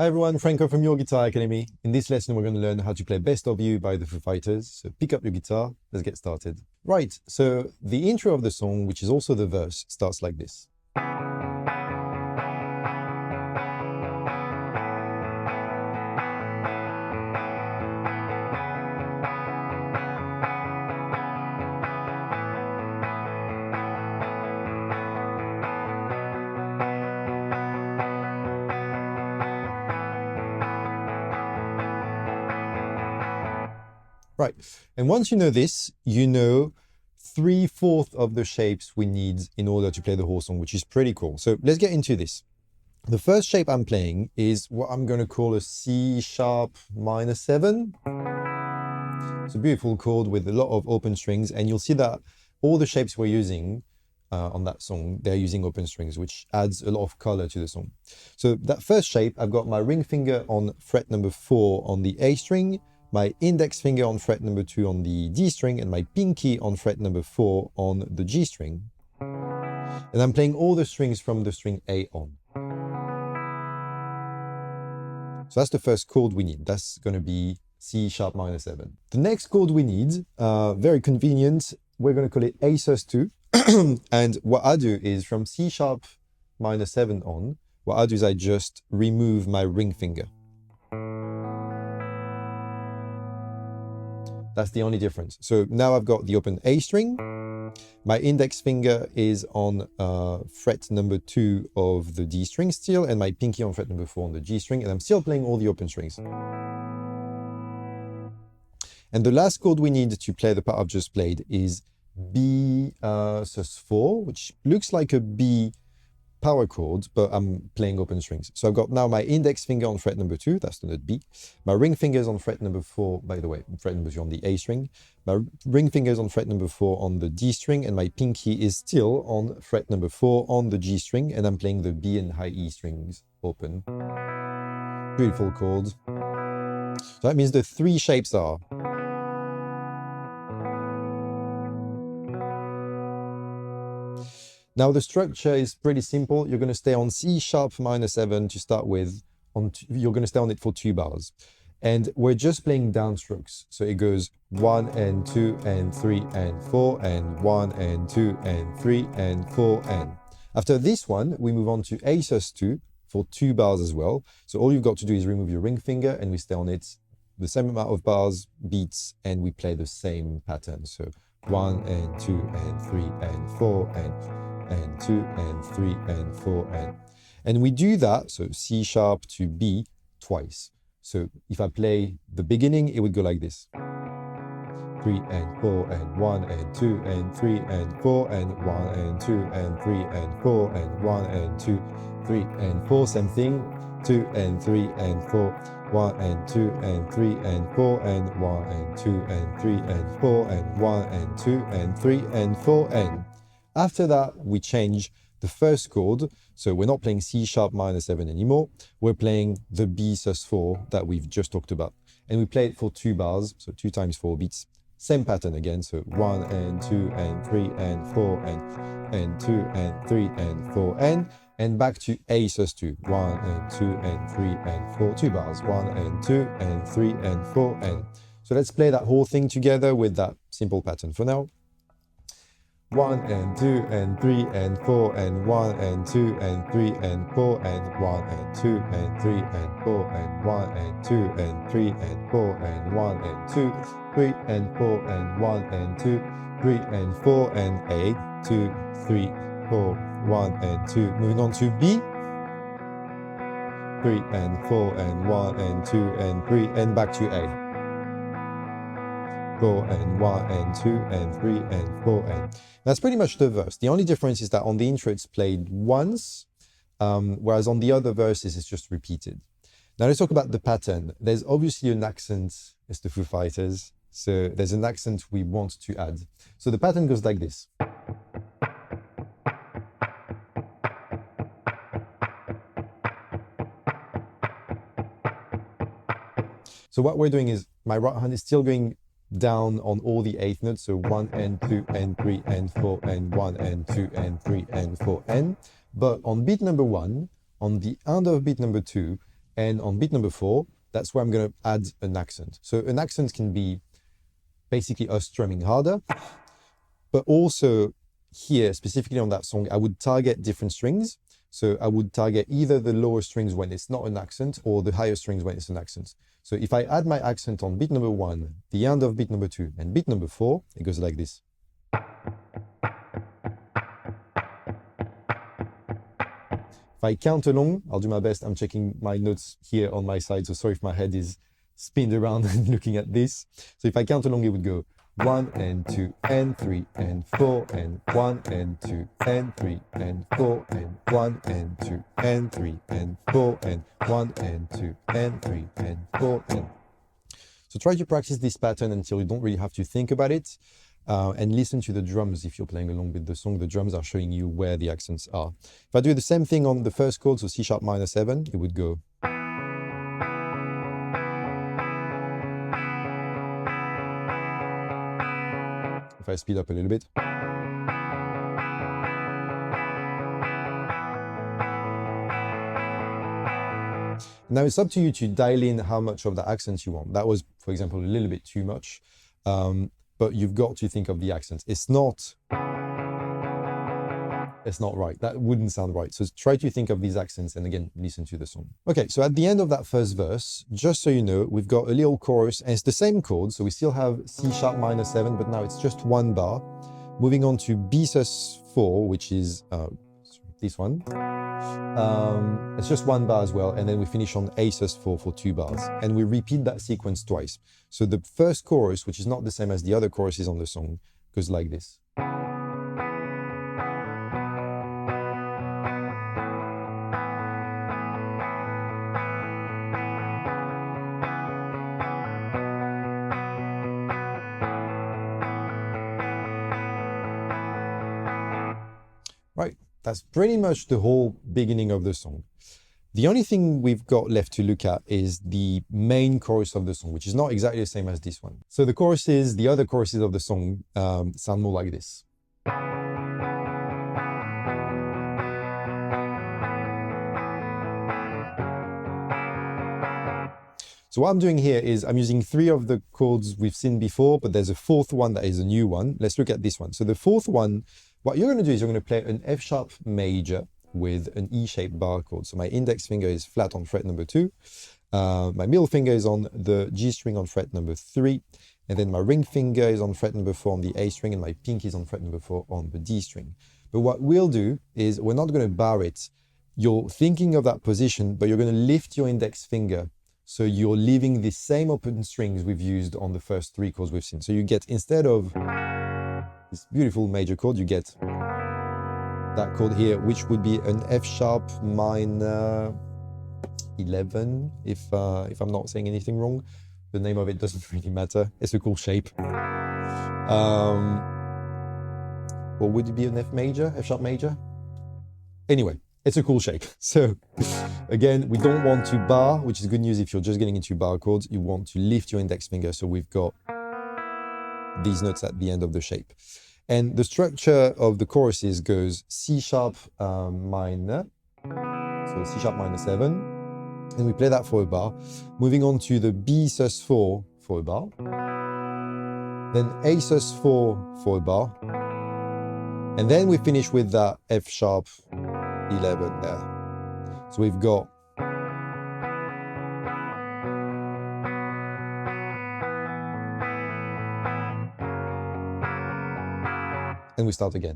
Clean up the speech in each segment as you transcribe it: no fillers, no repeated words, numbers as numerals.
Hi everyone, Franco from Your Guitar Academy. In this lesson, we're going to learn how to play Best of You by the Foo Fighters. So pick up your guitar, let's get started. Right, so the intro of the song, which is also the verse, starts like this. Right, and once you know this, you know 3/4 of the shapes we need in order to play the whole song, which is pretty cool. So let's get into this. The first shape I'm playing is what I'm going to call a C sharp minor 7. It's a beautiful chord with a lot of open strings, and you'll see that all the shapes we're using on that song, they're using open strings, which adds a lot of color to the song. So that first shape, I've got my ring finger on fret number 4 on the A string, my index finger on fret number 2 on the D string, and my pinky on fret number 4 on the G string. And I'm playing all the strings from the string A on. So that's the first chord we need. That's going to be C sharp minor 7. The next chord we need, very convenient, we're going to call it A sus2. And what I do is from C sharp minor 7 on, what I do is I just remove my ring finger. That's the only difference. So now I've got the open A string. My index finger is on fret number 2 of the D string still, and my pinky on fret number 4 on the G string, and I'm still playing all the open strings. And the last chord we need to play the part I've just played is B sus4, which looks like a B power chord, but I'm playing open strings. So I've got now my index finger on fret number 2, that's the note B. My ring finger is on fret number 4, by the way, fret number 2 on the A string. My ring finger is on fret number 4 on the D string, and my pinky is still on fret number 4 on the G string, and I'm playing the B and high E strings open. Beautiful chord. So that means the 3 shapes are now the structure is pretty simple. You're going to stay on C sharp minor 7 to start with. You're going to stay on it for 2 bars. And we're just playing downstrokes. So it goes 1 and 2 and 3 and 4 and 1 and 2 and 3 and 4 and. After this one, we move on to A sus2 for 2 bars as well. So all you've got to do is remove your ring finger and we stay on it the same amount of bars, beats, and we play the same pattern. So 1 and 2 and 3 and 4 and 2 and 3 and 4 and we do that, so C sharp to B twice. So if I play the beginning, it would go like this: 3 and 4 and 1 and 2 and 3 and 4 and 1 and 2 and 3 and 4 and 1 and 2, 3 and 4, same thing, 2 and 3 and 4, 1 and 2 and 3 and 4 and 1 and 2 and 3 and 4 and 1 and 2 and 3 and 4 and. After that, we change the first chord. So we're not playing C sharp minor 7 anymore. We're playing the B sus4 that we've just talked about. And we play it for 2 bars, so 2 times 4 beats. Same pattern again, so 1 and 2 and 3 and 4 and 2 and 3 and 4 and back to A sus2. 1 and 2 and 3 and 4, 2 bars. 1 and 2 and 3 and 4 and. So let's play that whole thing together with that simple pattern for now. 1 and 2 and 3 and 4 and 1 and 2 and 3 and 4 and 1 and 2 and 3 and 4 and 1 and 2 and 3 and 4 and 1 and 2, 3 and 4 and 1 and 2, 3 and 4 and 8, 2, 3, 4, 1 and 2. Moving on to B. 3 and 4 and 1 and 2 and 3 and back to A. 4 and 1 and 2 and 3 and 4 and. That's pretty much the verse. The only difference is that on the intro it's played once, whereas on the other verses it's just repeated. Now let's talk about the pattern. There's obviously an accent, it's the Foo Fighters, so there's an accent we want to add. So the pattern goes like this. So what we're doing is my right hand is still going down on all the eighth notes, so 1 and 2 and 3 and 4 and 1 and 2 and 3 and 4 and. But on beat number 1, on the end of beat number 2, And on beat number 4, that's where I'm going to add an accent. So an accent can be basically us strumming harder, but also here, specifically on that song, I would target different strings. So I would target either the lower strings when it's not an accent or the higher strings when it's an accent. So if I add my accent on beat number 1, the end of beat number 2, and beat number 4, it goes like this. If I count along, I'll do my best. I'm checking my notes here on my side, so sorry if my head is spinned around and looking at this. So if I count along, it would go 1 and 2 and 3 and 4 and 1 and 2 and 3 and 4 and 1 and 2 and 3 and 4 and 1 and 2 and 3 and 4 and... So try to practice this pattern until you don't really have to think about it, and listen to the drums. If you're playing along with the song, the drums are showing you where the accents are. If I do the same thing on the first chord, so C sharp minor 7, it would go... If I speed up a little bit. Now it's up to you to dial in how much of the accents you want. That was, for example, a little bit too much, but you've got to think of the accents. It's not right. That wouldn't sound right. So try to think of these accents and again, listen to the song. Okay, so at the end of that first verse, just so you know, we've got a little chorus and it's the same chord. So we still have C sharp minor 7, but now it's just one bar. Moving on to B sus4, which is this one. It's just one bar as well. And then we finish on A sus4 for 2 bars. And we repeat that sequence twice. So the first chorus, which is not the same as the other choruses on the song, goes like this. Right, that's pretty much the whole beginning of the song. The only thing we've got left to look at is the main chorus of the song, which is not exactly the same as this one. So the choruses, the other choruses of the song sound more like this. So what I'm doing here is I'm using 3 of the chords we've seen before, but there's a 4th one that is a new one. Let's look at this one. So the 4th one, what you're going to do is you're going to play an F sharp major with an E-shaped bar chord. So my index finger is flat on fret number 2. My middle finger is on the G string on fret number 3. And then my ring finger is on fret number 4 on the A string, and my pinky is on fret number 4 on the D string. But what we'll do is we're not going to bar it. You're thinking of that position, but you're going to lift your index finger. So you're leaving the same open strings we've used on the first 3 chords we've seen. So you get, instead of this beautiful major chord, you get that chord here, which would be an F sharp minor 11, if I'm not saying anything wrong. The name of it doesn't really matter. It's a cool shape. Or would it be an F major, F sharp major? Anyway, it's a cool shape. So again, we don't want to bar, which is good news if you're just getting into bar chords. You want to lift your index finger. So we've got these notes at the end of the shape. And the structure of the choruses goes C sharp minor, so C sharp minor 7, and we play that for a bar. Moving on to the B sus4 for a bar, then A sus4 for a bar, and then we finish with that F sharp 11 there. So we've got and we start again.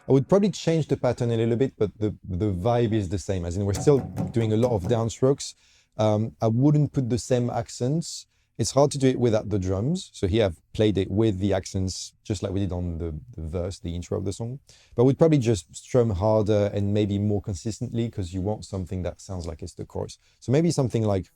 I would probably change the pattern a little bit, but the vibe is the same, as in we're still doing a lot of downstrokes. I wouldn't put the same accents. It's hard to do it without the drums. So here I've played it with the accents, just like we did on the verse, the intro of the song. But we'd probably just strum harder and maybe more consistently, because you want something that sounds like it's the chorus. So maybe something like...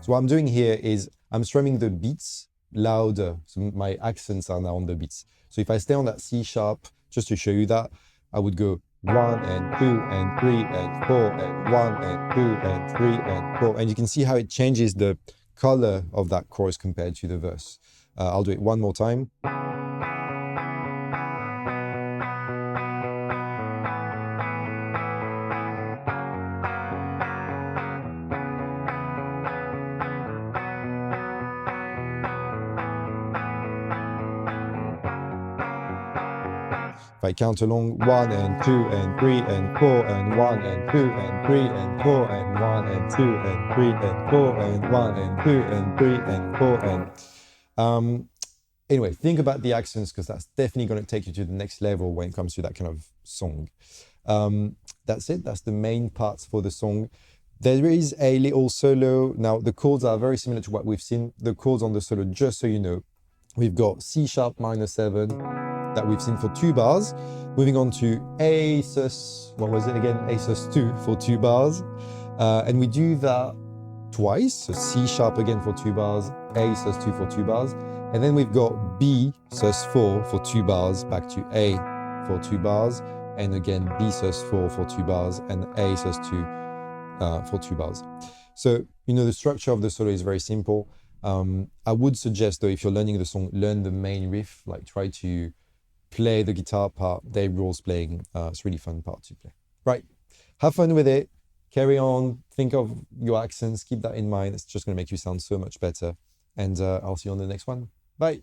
So what I'm doing here is I'm strumming the beats louder. So my accents are now on the beats. So if I stay on that C sharp, just to show you that, I would go 1 and 2 and 3 and 4 and 1 and 2 and 3 and 4. And you can see how it changes the color of that chorus compared to the verse. I'll do it one more time. If I count along 1 and 2 and 3 and 4 and 1 and 2 and 3 and 4 and 1 and 2 and 3 and 4 and 1 and 2 and 3 and 4 and anyway, think about the accents because that's definitely going to take you to the next level when it comes to that kind of song. That's it. That's the main parts for the song. There is a little solo. Now, the chords are very similar to what we've seen. The chords on the solo, just so you know, we've got C sharp minor 7 that we've seen for 2 bars. Moving on to A sus, what was it again? A sus 2 for 2 bars. And we do that twice. So C sharp again for 2 bars, A sus 2 for 2 bars. And then we've got B sus 4 for 2 bars, back to A for 2 bars. And again, B sus 4 for 2 bars and A sus 2 for 2 bars. So, you know, the structure of the solo is very simple. I would suggest though, if you're learning the song, learn the main riff, like try to play the guitar part Dave Grohl's playing. It's a really fun part to play. Right, have fun with it, carry on, think of your accents, keep that in mind. It's just going to make you sound so much better. And I'll see you on the next one. Bye.